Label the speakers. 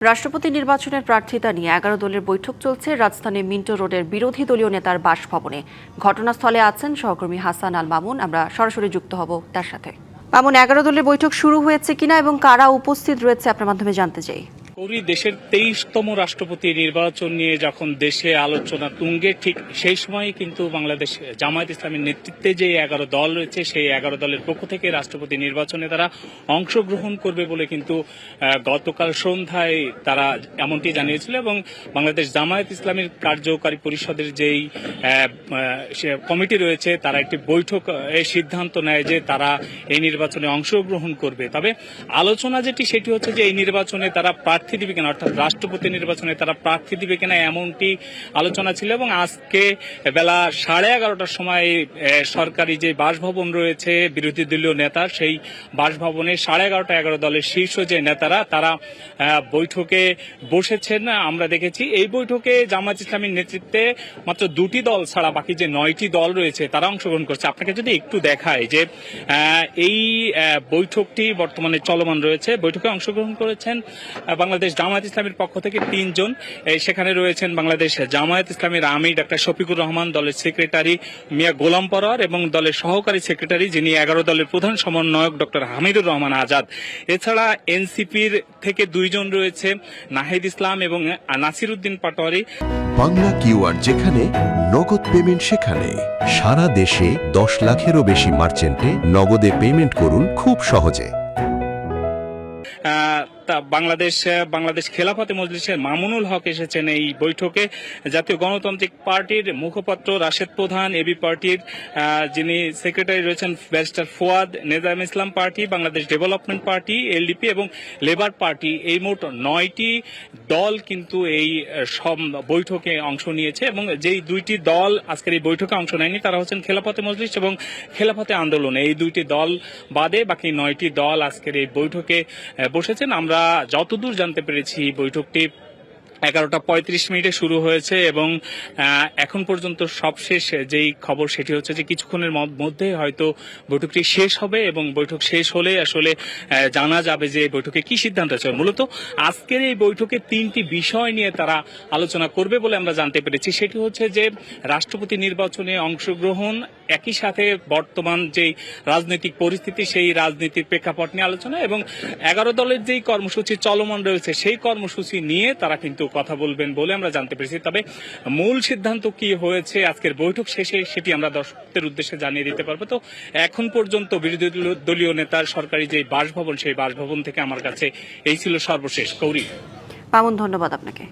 Speaker 1: রাষ্ট্রপতি নির্বাচনের প্রার্থিতা নিয়ে ১১ দলের বৈঠক চলছে রাজধানী মিন্টো রোডের বিরোধী দলীয় নেতার বাসভবনে। ঘটনাস্থলে আছেন সহকর্মী হাসান আল মামুন। আমরা সরাসরি যুক্ত হব তার সাথে। মামুন, ১১ দলের বৈঠক শুরু হয়েছে কিনা এবং কারা উপস্থিত রয়েছে আপনার মাধ্যমে জানতে চাই।
Speaker 2: দেশের ২৩তম রাষ্ট্রপতি নির্বাচন নিয়ে যখন দেশে আলোচনা তুঙ্গে, ঠিক সেই সময় কিন্তু বাংলাদেশ জামায়াত ইসলামের নেতৃত্বে যে ১১ দল রয়েছে সেই ১১ দলের পক্ষ থেকে রাষ্ট্রপতি নির্বাচনে তারা অংশগ্রহণ করবে বলে কিন্তু গতকাল সন্ধ্যায় তারা এমনটি জানিয়েছিল। এবং বাংলাদেশ জামায়াত ইসলামের কার্যকারী পরিষদের যেই কমিটি রয়েছে তারা একটি বৈঠক সিদ্ধান্ত নেয় যে তারা এই নির্বাচনে অংশগ্রহণ করবে। তবে আলোচনা যেটি সেটি হচ্ছে যে এই নির্বাচনে তারা প্রার্থী দিবে কিনা, অর্থাৎ রাষ্ট্রপতি নির্বাচনে তারা প্রার্থী দিবে কিনা, এমনটি আলোচনা ছিল। এবং আজকে বেলা 11:30টার সময় সরকারি যে বাসভবন রয়েছে বিরোধী দলীয় নেতার, সেই বাসভবনে 11:30 ১১ দলের শীর্ষ যে নেতারা তারা বৈঠকে বসেছেন আমরা দেখেছি। এই বৈঠকে জামায়াত ইসলামীর নেতৃত্বে মাত্র 2টি দল ছাড়া বাকি যে 9টি দল রয়েছে তারা অংশগ্রহণ করছে। আপনাকে যদি একটু দেখায় যে এই বৈঠকটি বর্তমানে চলমান রয়েছে। বৈঠকে অংশগ্রহণ করেছেন বাংলাদেশ জামায়াত ইসলামের পক্ষ থেকে 3 জন। সেখানে রয়েছেন বাংলাদেশ জামায়াত ইসলামের আমির ডাক্তার শফিকুর রহমান, দলের সেক্রেটারি মিয়া গোলাম পরোয়ার এবং দলের সহকারী সেক্রেটারি যিনি 11 দলের প্রধান সমন্বয়ক ডক্টর হামিদুর রহমান আজাদ। এছাড়া এনসিপির থেকে 2 জন রয়েছে, নাহিদ ইসলাম এবং নাসির উদ্দিন পাটোয়ারি।
Speaker 3: বাংলা কিউআর যেখানে নগদ পেমেন্ট সেখানে। সারা দেশে 10 লাখেরও বেশি মার্চেন্টে নগদে পেমেন্ট করুন খুব সহজে।
Speaker 2: বাংলাদেশ খেলাফতে মজলিসের মামুনুল হক এসেছেন এই বৈঠকে। জাতীয় গণতান্ত্রিক পার্টির মুখপাত্র রাশেদ প্রধান, এবি পার্টির যিনি সেক্রেটারি রয়েছেন barrister Fuad, Nezam Islam party, Bangladesh development party LDP এবং লেবার পার্টি, এই মোট 9টি দল কিন্তু এই বৈঠকে অংশ নিয়েছে। এবং যেই 2টি দল আজকের এই বৈঠকে অংশ নেয়নি তারা হচ্ছেন খেলাফতে মজলিস এবং খেলাফতে আন্দোলন। এই 2টি দল বাদে বাকি 9টি দল আজকের এই বৈঠকে বসেছেন। আমরা যতদূর জানতে পেরেছি বৈঠকটি 11:35 শুরু হয়েছে এবং এখন পর্যন্ত সবশেষ যেই খবর সেটি হচ্ছে যে কিছুক্ষণের মধ্যে হয়তো বৈঠকটি শেষ হবে এবং বৈঠক শেষ হলে আসলে জানা যাবে যে বৈঠকে কি সিদ্ধান্ত আছে। মূলত আজকের এই বৈঠকে 3টি বিষয় নিয়ে তারা আলোচনা করবে বলে আমরা জানতে পেরেছি। সেটি হচ্ছে যে রাষ্ট্রপতি নির্বাচনে অংশগ্রহণ, একই সাথে বর্তমান যেই রাজনৈতিক পরিস্থিতি সেই রাজনীতির প্রেক্ষাপট নিয়ে আলোচনা এবং 11 দলের যেই কর্মসূচি চলমান রয়েছে সেই কর্মসূচি নিয়ে তারা কিন্তু কথা বলবেন বলে আমরা জানতে পেরেছি। তবে মূল সিদ্ধান্ত কি হয়েছে আজকের বৈঠক শেষে সেটি আমরা দর্শকদের উদ্দেশ্যে জানিয়ে দিতে পারবো। তো এখন পর্যন্ত বিরোধী দলীয় নেতার সরকারি যে বাসভবন সেই বাসভবন থেকে আমার কাছে এই ছিল সর্বশেষ। কৌরি
Speaker 1: মামুন, ধন্যবাদ আপনাকে।